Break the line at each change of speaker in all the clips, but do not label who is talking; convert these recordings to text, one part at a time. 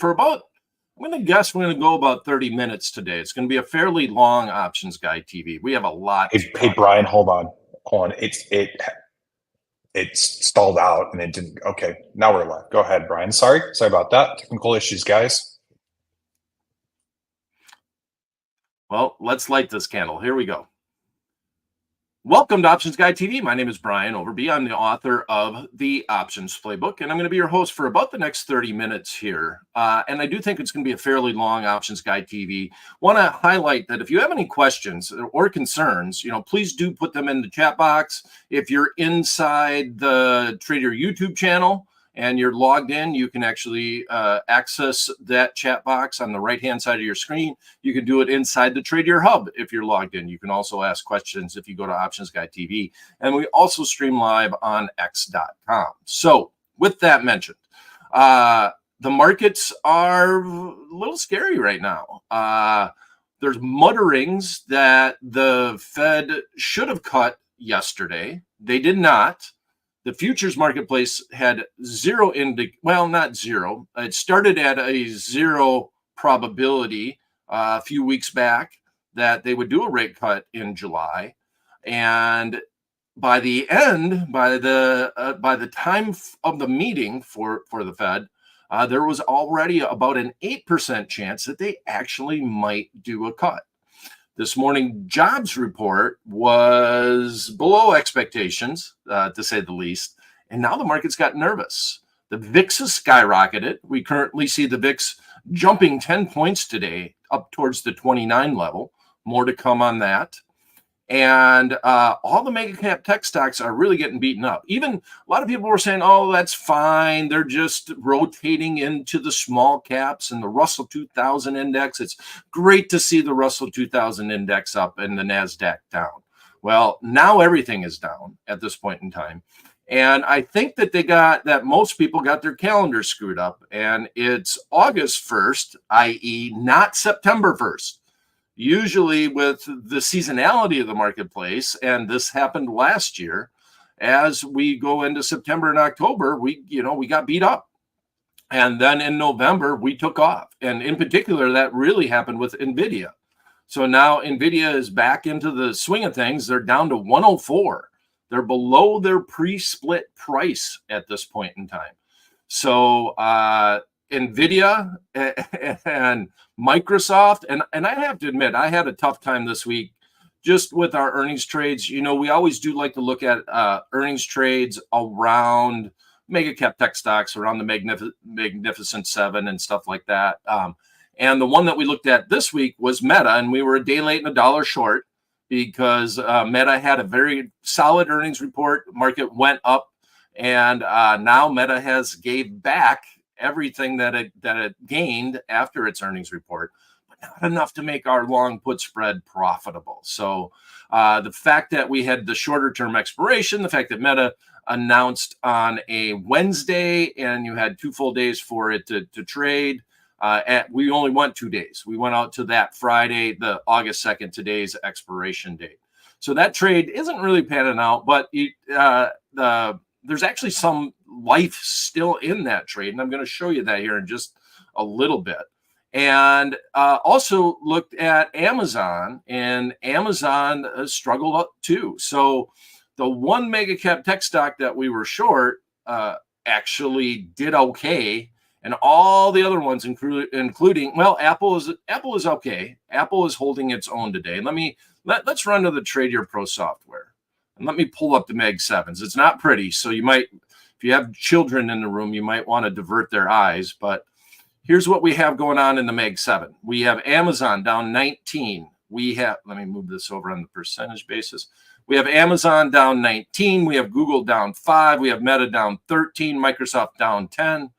for about, I'm going to guess we're going to go about 30 minutes today. It's going to be a fairly long Options Guy TV. We have a lot.
Hey, Brian, hold on. It stalled out and it didn't. Okay, now we're live. Go ahead, Brian. Sorry about that. Technical issues, guys.
Well, let's light this candle. Here we go. Welcome to Options Guy TV. My name is Brian Overby. I'm the author of the Options Playbook, and I'm going to be your host for about the next 30 minutes here. And I do think it's going to be a fairly long Options Guy TV. Want to highlight that if you have any questions or concerns, please do put them in the chat box. If you're inside the Tradier YouTube channel and you're logged in, you can actually access that chat box on the right-hand side of your screen. You can do it inside the Tradier Hub if you're logged in. You can also ask questions if you go to Options Guy TV. And we also stream live on x.com. So with that mentioned, the markets are a little scary right now. There's mutterings that the Fed should have cut yesterday. They did not. The futures marketplace had zero not zero. It started at a zero probability a few weeks back that they would do a rate cut in July, and by the time of the meeting for the Fed, there was already about an 8% chance that they actually might do a cut. This morning jobs report was below expectations, to say the least, and now the market's got nervous. The VIX has skyrocketed. We currently see the VIX jumping 10 points today up towards the 29 level. More to come on that. And all the mega cap tech stocks are really getting beaten up. Even a lot of people were saying, oh, that's fine. They're just rotating into the small caps and the Russell 2000 index. It's great to see the Russell 2000 index up and the NASDAQ down. Well, now everything is down at this point in time. And I think that most people got their calendars screwed up. And it's August 1st, i.e. not September 1st. Usually with the seasonality of the marketplace, and this happened last year, as we go into September and October, we got beat up. And then in November, we took off. And in particular, that really happened with NVIDIA. So now NVIDIA is back into the swing of things. They're down to 104. They're below their pre-split price at this point in time. So NVIDIA and Microsoft, and I have to admit, I had a tough time this week just with our earnings trades. We always do like to look at earnings trades around mega cap tech stocks, around the Magnificent Seven and stuff like that. And the one that we looked at this week was Meta, and we were a day late and a dollar short because Meta had a very solid earnings report. Market went up, and now Meta has gave back everything that it gained after its earnings report, but not enough to make our long put spread profitable. So the fact that we had the shorter term expiration, the fact that Meta announced on a Wednesday and you had 2 full days for it to trade, we only went 2 days. We went out to that Friday, the August 2nd, today's expiration date. So that trade isn't really panning out, but there's actually some life still in that trade, and I'm going to show you that here in just a little bit. And also looked at Amazon, and Amazon struggled up too. So the one mega cap tech stock that we were short actually did okay, and all the other ones, including Apple is okay. Apple is holding its own today. Let's run to the Tradier Pro software. And let me pull up the Mag 7s. It's not pretty, so you might, if you have children in the room, you might want to divert their eyes. But here's what we have going on in the Mag 7. We have Amazon down 19. Let me move this over on the percentage basis. We have Amazon down 19. We have Google down 5. We have Meta down 13. Microsoft down 10.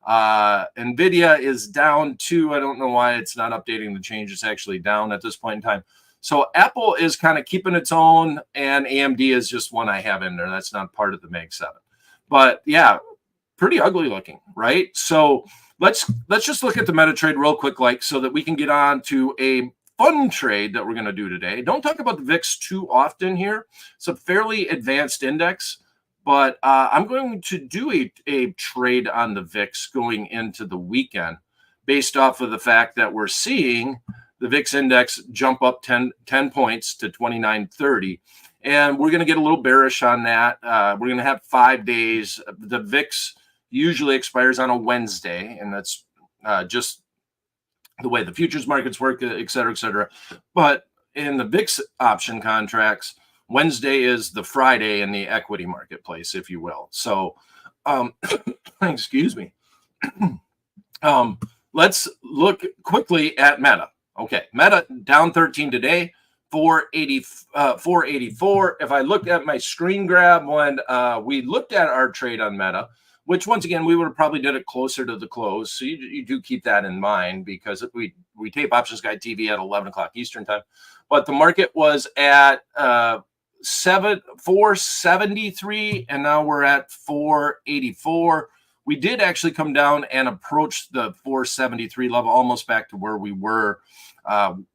NVIDIA is down 2. I don't know why it's not updating the change. It's actually down at this point in time. So Apple is kind of keeping its own, and AMD is just one I have in there. That's not part of the Mag 7. But yeah, pretty ugly looking, right? So let's just look at the meta trade real quick, so that we can get on to a fun trade that we're going to do today. Don't talk about the VIX too often here. It's a fairly advanced index, but I'm going to do a trade on the VIX going into the weekend based off of the fact that we're seeing the VIX index jump up 10 points to 2930. And we're going to get a little bearish on that. We're going to have 5 days. The VIX usually expires on a Wednesday, and that's just the way the futures markets work, et cetera, et cetera. But in the VIX option contracts, Wednesday is the Friday in the equity marketplace, if you will. So, excuse me. Let's look quickly at Meta. Okay, Meta down 13 today, 484. If I look at my screen grab when we looked at our trade on Meta, which once again, we would have probably did it closer to the close. So you do keep that in mind, because we tape Options Guide TV at 11 o'clock Eastern time. But the market was at 473, and now we're at 484. We did actually come down and approach the 473 level, almost back to where we were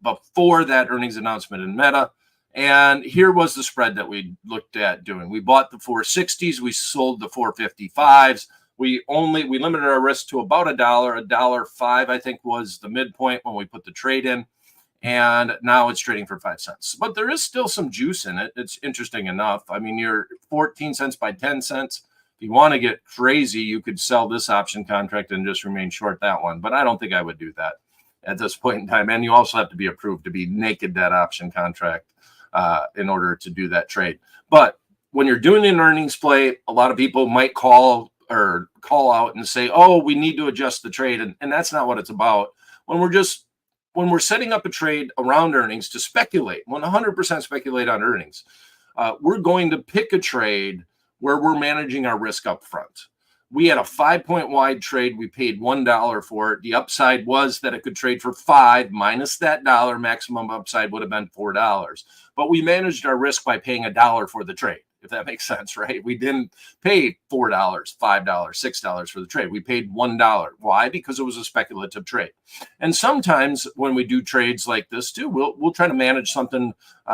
before that earnings announcement in Meta. And here was the spread that we looked at doing. We bought the 460s, we sold the 455s. We limited our risk to about $1.05, I think was the midpoint when we put the trade in. And now it's trading for 5 cents. But there is still some juice in it. It's interesting enough. I mean, you're 14 cents by 10 cents. If you want to get crazy, you could sell this option contract and just remain short that one. But I don't think I would do that at this point in time. And you also have to be approved to be naked that option contract in order to do that trade. But when you're doing an earnings play, a lot of people might call out and say, oh, we need to adjust the trade. And that's not what it's about. When we're setting up a trade around earnings to speculate, 100% speculate on earnings, we're going to pick a trade where we're managing our risk up front. We had a 5-point wide trade. We paid $1 for it. The upside was that it could trade for 5 minus that dollar. Maximum upside would have been $4. But we managed our risk by paying $1 for the trade, if that makes sense, right? We didn't pay $4, $5, $6 for the trade. We paid $1. Why? Because it was a speculative trade. And sometimes when we do trades like this too, we'll try to manage something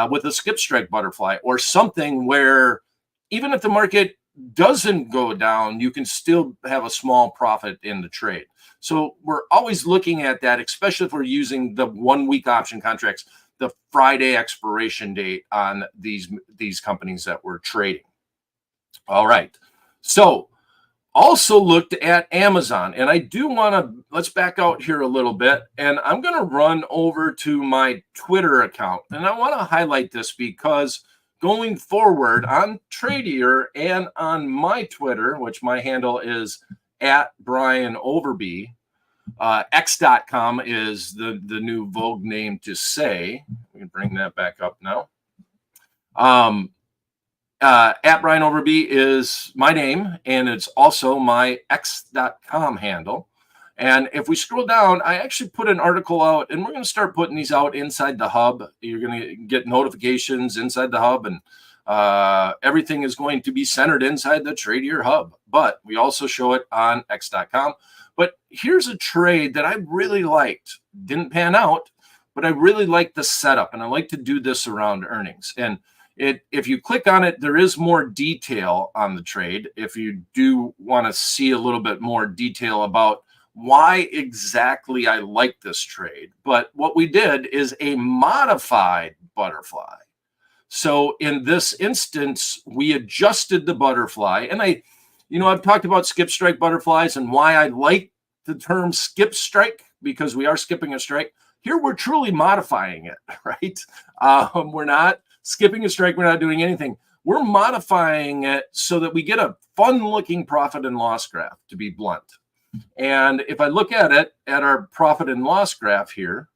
with a skip strike butterfly, or something where even if the market doesn't go down, you can still have a small profit in the trade. So we're always looking at that, especially if we're using the 1 week option contracts, the Friday expiration date on these companies that we're trading. All right. So also looked at Amazon, and I do want to, let's back out here a little bit, and I'm going to run over to my Twitter account. And I want to highlight this because going forward on Tradier and on my Twitter, which my handle is at Brian Overby, X.com is the new Vogue name to say. We can bring that back up now. At Brian Overby is my name, and it's also my X.com handle. And if we scroll down, I actually put an article out, and we're going to start putting these out inside the hub. You're going to get notifications inside the hub, and everything is going to be centered inside the Tradier hub. But we also show it on X.com. But here's a trade that I really liked. Didn't pan out, but I really liked the setup, and I like to do this around earnings. And if you click on it, there is more detail on the trade. If you do want to see a little bit more detail about why exactly I like this trade. But what we did is a modified butterfly. So in this instance, we adjusted the butterfly. And I've talked about skip strike butterflies and why I like the term skip strike, because we are skipping a strike. Here we're truly modifying it, right? We're not skipping a strike. We're not doing anything. We're modifying it so that we get a fun-looking profit and loss graph, to be blunt. And if I look at it, at our profit and loss graph here,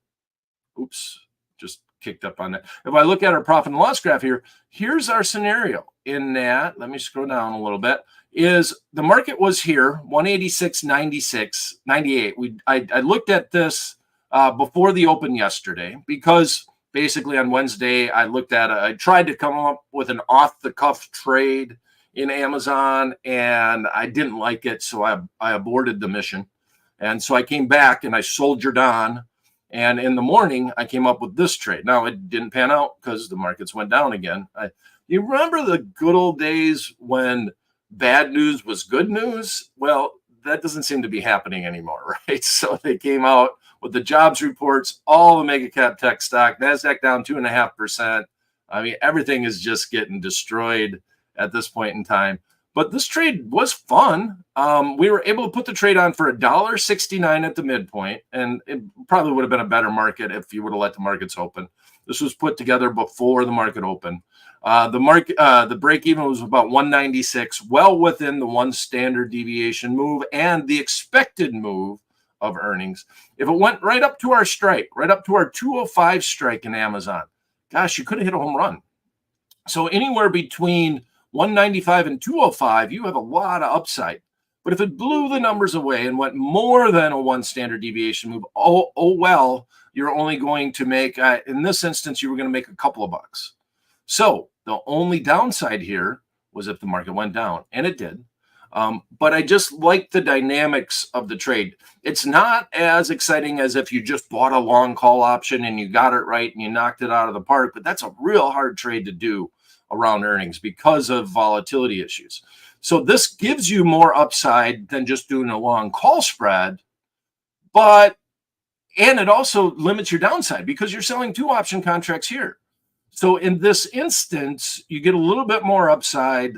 oops, just kicked up on that. If I look at our profit and loss graph here, here's our scenario in that, let me scroll down a little bit, is the market was here, 186.96, 98. I looked at this before the open yesterday, because basically on Wednesday, I tried to come up with an off-the-cuff trade in Amazon, and I didn't like it, so I aborted the mission. And so I came back and I soldiered on, and in the morning I came up with this trade. Now it didn't pan out because the markets went down again. You remember the good old days when bad news was good news? Well, that doesn't seem to be happening anymore, right? So they came out with the jobs reports, all the mega cap tech stock, NASDAQ down 2.5%. I mean, everything is just getting destroyed at this point in time. But this trade was fun. We were able to put the trade on for $1.69 at the midpoint, and it probably would have been a better market if you would have let the markets open. This was put together before the market opened. The break even was about 196, well within the one standard deviation move and the expected move of earnings. If it went right up to our strike, right up to our 205 strike in Amazon, gosh, you could have hit a home run. So anywhere between 195 and 205, you have a lot of upside. But if it blew the numbers away and went more than a one standard deviation move, oh well, you're only going to make, in this instance, you were going to make a couple of bucks. So the only downside here was if the market went down, and it did. But I just like the dynamics of the trade. It's not as exciting as if you just bought a long call option and you got it right and you knocked it out of the park, but that's a real hard trade to do around earnings because of volatility issues. So this gives you more upside than just doing a long call spread, and it also limits your downside because you're selling two option contracts here. So in this instance, you get a little bit more upside.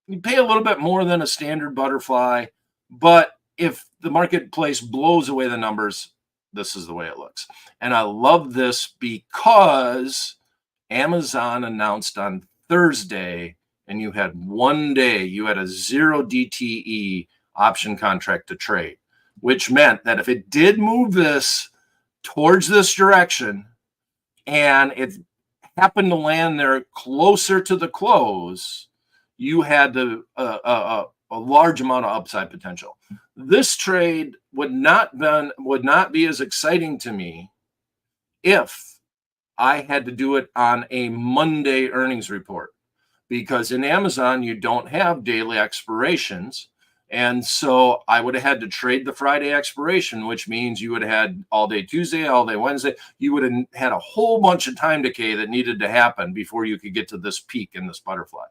You pay a little bit more than a standard butterfly, but if the marketplace blows away the numbers, this is the way it looks. And I love this because Amazon announced on Thursday, and you had 1 day, you had a 0 DTE option contract to trade, which meant that if it did move this towards this direction and it happened to land there closer to the close, you had a large amount of upside potential. This trade would not be as exciting to me if I had to do it on a Monday earnings report, because in Amazon, you don't have daily expirations. And so I would have had to trade the Friday expiration, which means you would have had all day Tuesday, all day Wednesday. You would have had a whole bunch of time decay that needed to happen before you could get to this peak in this butterfly.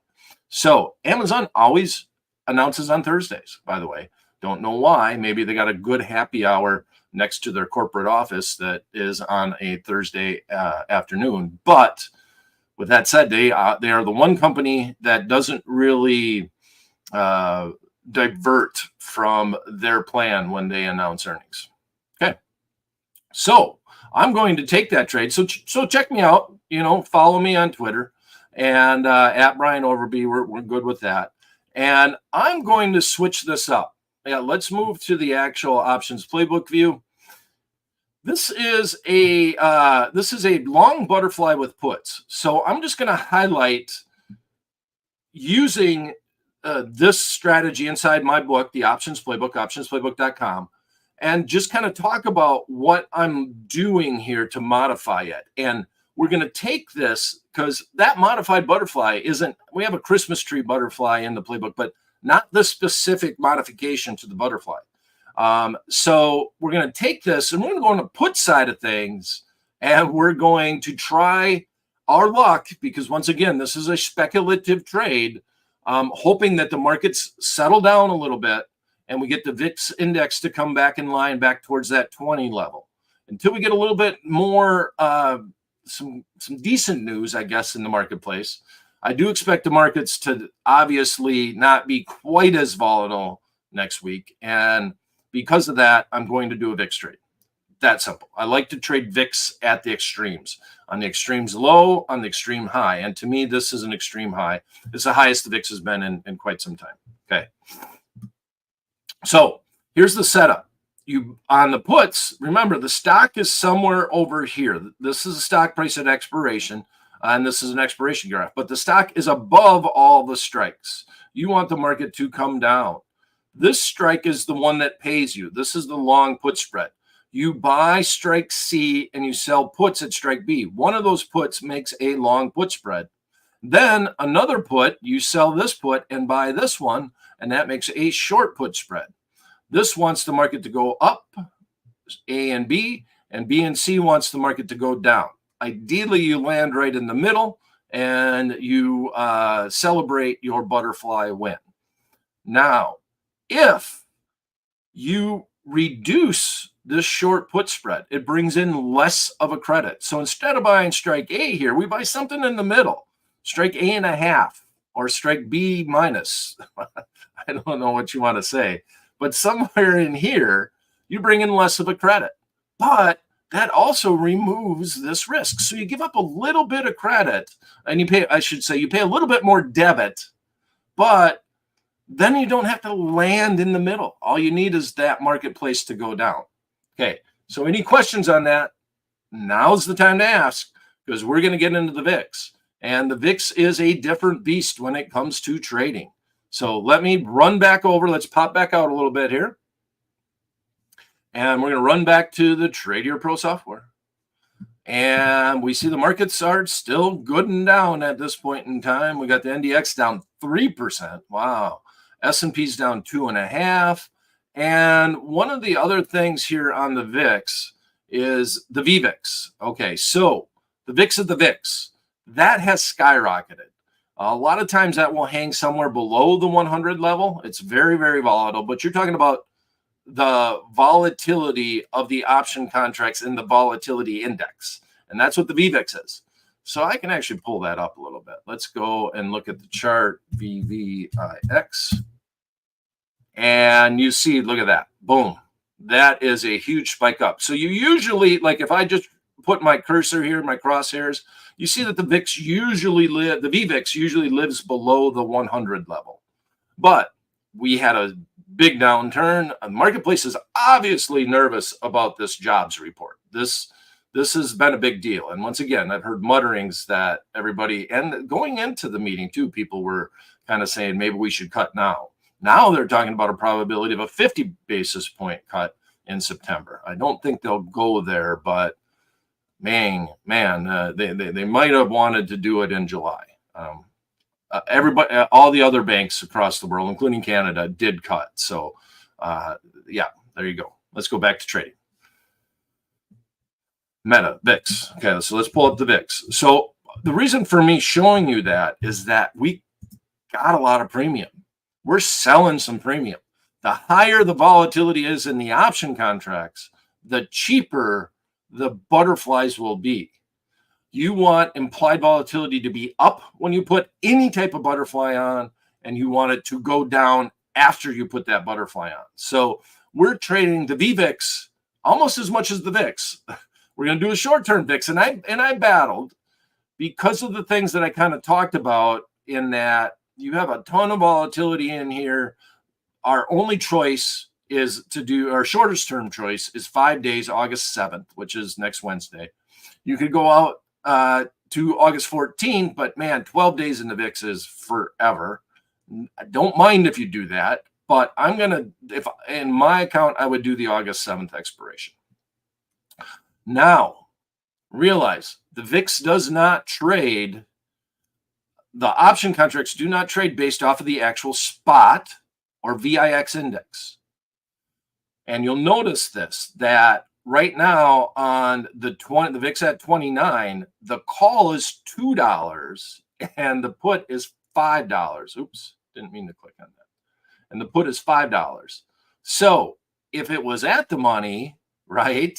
So Amazon always announces on Thursdays, by the way. Don't know why. Maybe they got a good happy hour next to their corporate office that is on a Thursday afternoon. But with that said, they are the one company that doesn't really divert from their plan when they announce earnings. Okay. So I'm going to take that trade. So check me out, follow me on Twitter and at Brian Overby. We're good with that. And I'm going to switch this up. Yeah, let's move to the actual options playbook view. This is a long butterfly with puts. So I'm just going to highlight using this strategy inside my book, the Options Playbook, optionsplaybook.com, and just kind of talk about what I'm doing here to modify it. And we're going to take this because that modified butterfly we have a Christmas tree butterfly in the playbook, but not the specific modification to the butterfly. So we're going to take this and we're going to go on the put side of things, and we're going to try our luck because, once again, this is a speculative trade, hoping that the markets settle down a little bit and we get the VIX index to come back in line back towards that 20 level until we get a little bit more some decent news, I guess, in the marketplace. I do expect the markets to obviously not be quite as volatile next week. And because of that, I'm going to do a VIX trade. That simple. I like to trade VIX at the extremes. On the extremes low, on the extreme high. And to me, this is an extreme high. It's the highest the VIX has been in quite some time. Okay. So here's the setup. On the puts, remember, the stock is somewhere over here. This is a stock price at expiration, and this is an expiration graph. But the stock is above all the strikes. You want the market to come down. This strike is the one that pays you. This is the long put spread. You buy strike C and you sell puts at strike B. One of those puts makes a long put spread. Then another put, you sell this put and buy this one, and that makes a short put spread. This wants the market to go up, A and B and C wants the market to go down. Ideally, you land right in the middle and you celebrate your butterfly win. Now, if you reduce this short put spread. It brings in less of a credit. So instead of buying strike A here, we buy something in the middle, strike A.5 or strike B minus. I don't know what you want to say, but somewhere in here, you bring in less of a credit. But that also removes this risk. So you give up a little bit of credit and you pay, I should say, you pay a little bit more debit, but then you don't have to land in the middle. All you need is that marketplace to go down. Okay, so any questions on that? Now's the time to ask, because we're going to get into the VIX. And the VIX is a different beast when it comes to trading. So let me run back over. Let's pop back out a little bit here. And we're going to run back to the Tradier Pro software. And we see the markets are still good and down at this point in time. We got the NDX down 3%. Wow. S&P's down 2.5%. And one of the other things here on the VIX is the VVIX. Okay, so the VIX of the VIX, that has skyrocketed. A lot of times that will hang somewhere below the 100 level. It's very, very volatile, but you're talking about the volatility of the option contracts in the volatility index. And that's what the VVIX is. So I can actually pull that up a little bit. Let's go and look at the chart, VVIX. And you see, look at that. Boom. That is a huge spike up. So you usually, like if I just put my cursor here, my crosshairs, you see that the VIX usually the VVIX usually lives below the 100 level. But we had a big downturn. The marketplace is obviously nervous about this jobs report. This has been a big deal. And once again, I've heard mutterings that everybody, and going into the meeting too, people were kind of saying maybe we should cut now. Now they're talking about a probability of a 50 basis point cut in September. I don't think they'll go there, but they might have wanted to do it in July. Everybody, all the other banks across the world, including Canada, did cut. So, yeah, there you go. Let's go back to trading. Meta, VIX. Okay, so let's pull up the VIX. So the reason for me showing you that is that we got a lot of premium. We're selling some premium. The higher the volatility is in the option contracts, the cheaper the butterflies will be. You want implied volatility to be up when you put any type of butterfly on, and you want it to go down after you put that butterfly on. So we're trading the VVIX almost as much as the VIX. We're going to do a short-term VIX, and I battled because of the things that I kind of talked about, in that you have a ton of volatility in here. Our only choice is to do, our shortest term choice is 5 days, August 7th, which is next Wednesday. You could go out to August 14th, but man, 12 days in the VIX is forever. I don't mind if you do that, but I'm going to, if in my account, I would do the August 7th expiration. Now, realize the VIX does not trade, the option contracts do not trade based off of the actual spot or VIX index. And you'll notice this, that right now on the VIX at 29, the call is $2 and the put is $5. Oops, didn't mean to click on that. And the put is $5. So if it was at the money, right,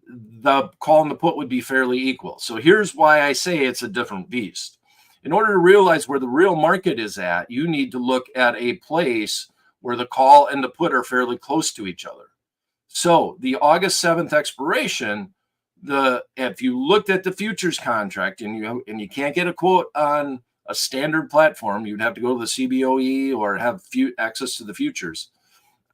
the call and the put would be fairly equal. So here's why I say it's a different beast. In order to realize where the real market is at, you need to look at a place where the call and the put are fairly close to each other. So the August 7th expiration, if you looked at the futures contract and you can't get a quote on a standard platform, you'd have to go to the CBOE or have access to the futures.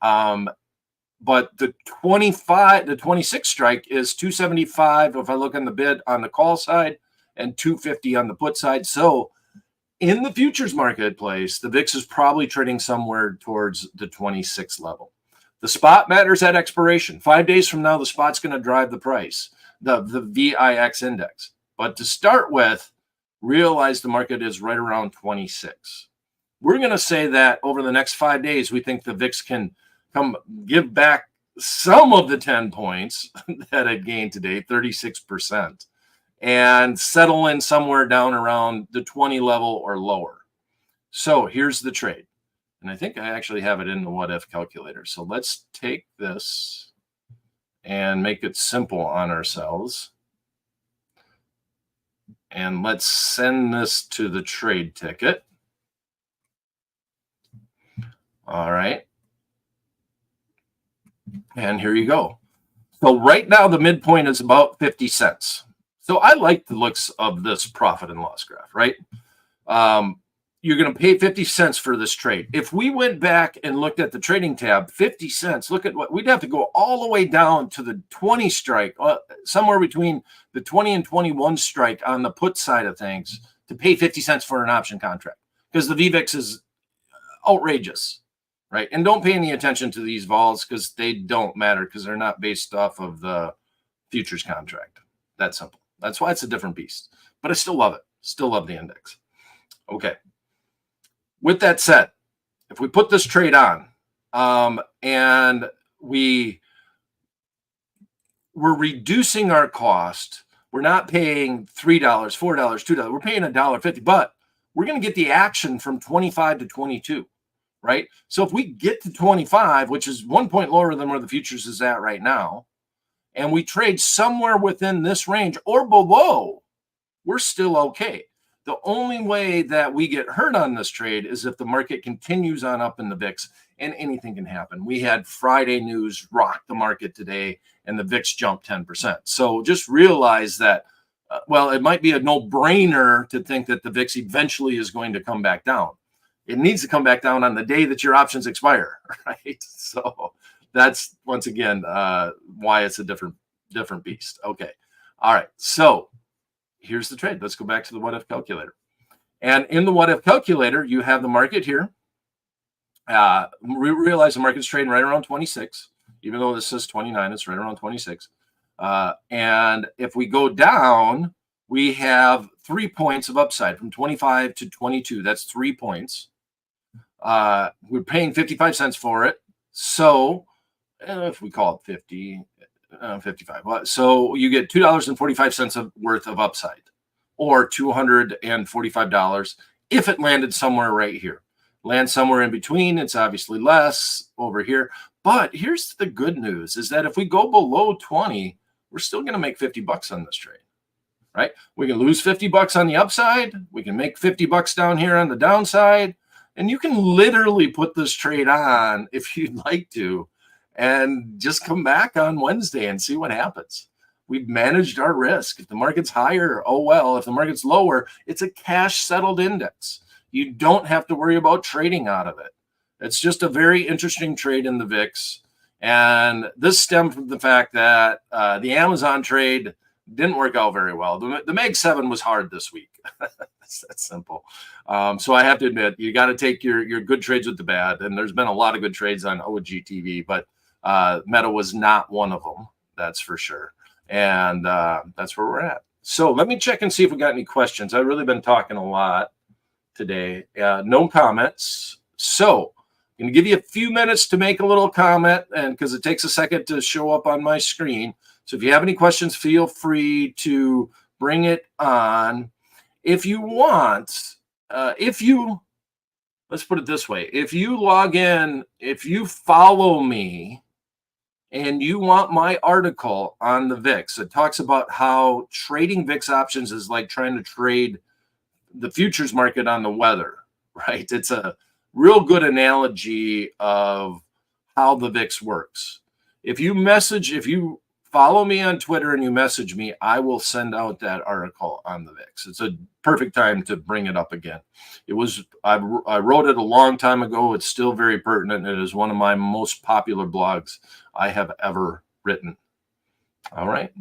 But the 26 strike is 275 if I look on the bid on the call side, and 250 on the put side. So in the futures marketplace, the VIX is probably trading somewhere towards the 26 level. The spot matters at expiration. 5 days from now, the spot's going to drive the price, the VIX index. But to start with, realize the market is right around 26. We're going to say that over the next 5 days, we think the VIX can come give back some of the 10 points that it gained today, 36%, and settle in somewhere down around the 20 level or lower. So here's the trade. And I think I actually have it in the what if calculator. So let's take this and make it simple on ourselves. And let's send this to the trade ticket. All right. And here you go. So right now, the midpoint is about 50 cents. So I like the looks of this profit and loss graph, right? You're going to pay 50 cents for this trade. If we went back and looked at the trading tab, 50 cents, look at what we'd have to go all the way down to the 20 strike, somewhere between the 20 and 21 strike on the put side of things to pay 50 cents for an option contract, because the VVIX is outrageous, right? And don't pay any attention to these vols because they don't matter, because they're not based off of the futures contract. That's simple. That's why it's a different beast. But I still love it. Still love the index. Okay. With that said, if we put this trade on and we're reducing our cost, we're not paying $3, $4, $2. We're paying $1.50, but we're going to get the action from 25 to 22, right? So if we get to 25, which is 1 point lower than where the futures is at right now, and we trade somewhere within this range or below, we're still okay. The only way that we get hurt on this trade is if the market continues on up in the VIX, and anything can happen. We had Friday news rock the market today, and the VIX jumped 10%. So just realize that, well, it might be a no-brainer to think that the VIX eventually is going to come back down. It needs to come back down on the day that your options expire, right? So that's, once again, why it's a different beast. Okay. All right. So here's the trade. Let's go back to the what if calculator. And in the what if calculator, you have the market here. We realize the market's trading right around 26, even though this says 29, it's right around 26. And if we go down, we have 3 points of upside from 25 to 22. That's 3 points. We're paying 55 cents for it. So if we call it 55. So you get $2.45 worth of upside, or $245 if it landed somewhere right here. Land somewhere in between, it's obviously less over here. But here's the good news, is that if we go below 20, we're still going to make 50 bucks on this trade, right? We can lose 50 bucks on the upside. We can make 50 bucks down here on the downside. And you can literally put this trade on if you'd like to, and just come back on Wednesday and see what happens. We've managed our risk. If the market's higher, oh well. If the market's lower, it's a cash settled index. You don't have to worry about trading out of it. It's just a very interesting trade in the VIX. And this stemmed from the fact that the Amazon trade didn't work out very well. The Meg 7 was hard this week. That's simple. So I have to admit, you got to take your good trades with the bad. And there's been a lot of good trades on OGTV, but Meta was not one of them. That's for sure. And that's where we're at. So let me check and see if we got any questions. I've really been talking a lot today. No comments. So I'm going to give you a few minutes to make a little comment, and because it takes a second to show up on my screen. So if you have any questions, feel free to bring it on. If you want, let's put it this way. If you log in, if you follow me and you want my article on the VIX, it talks about how trading VIX options is like trying to trade the futures market on the weather, right? It's a real good analogy of how the VIX works. If you follow me on Twitter and you message me, I will send out that article on the VIX. It's a perfect time to bring it up again. I wrote it a long time ago. It's still very pertinent. It is one of my most popular blogs I have ever written. All right.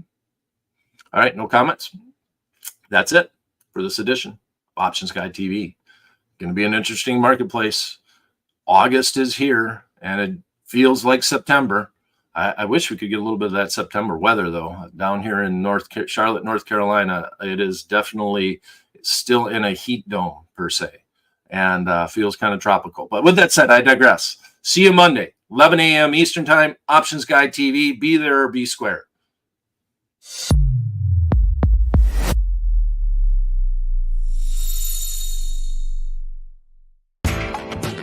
No comments. That's it for this edition of Options Guide TV. Going to be an interesting marketplace. August is here, and it feels like September. I wish we could get a little bit of that September weather, though. Down here in Charlotte, North Carolina, it is definitely still in a heat dome, per se, and feels kind of tropical. But with that said, I digress. See you Monday, 11 a.m. Eastern Time, Options Guide TV. Be there or be square.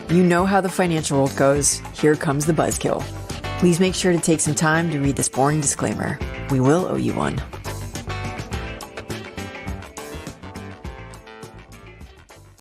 You know how the financial world goes. Here comes the buzzkill. Please make sure to take some time to read this boring disclaimer. We will owe you one.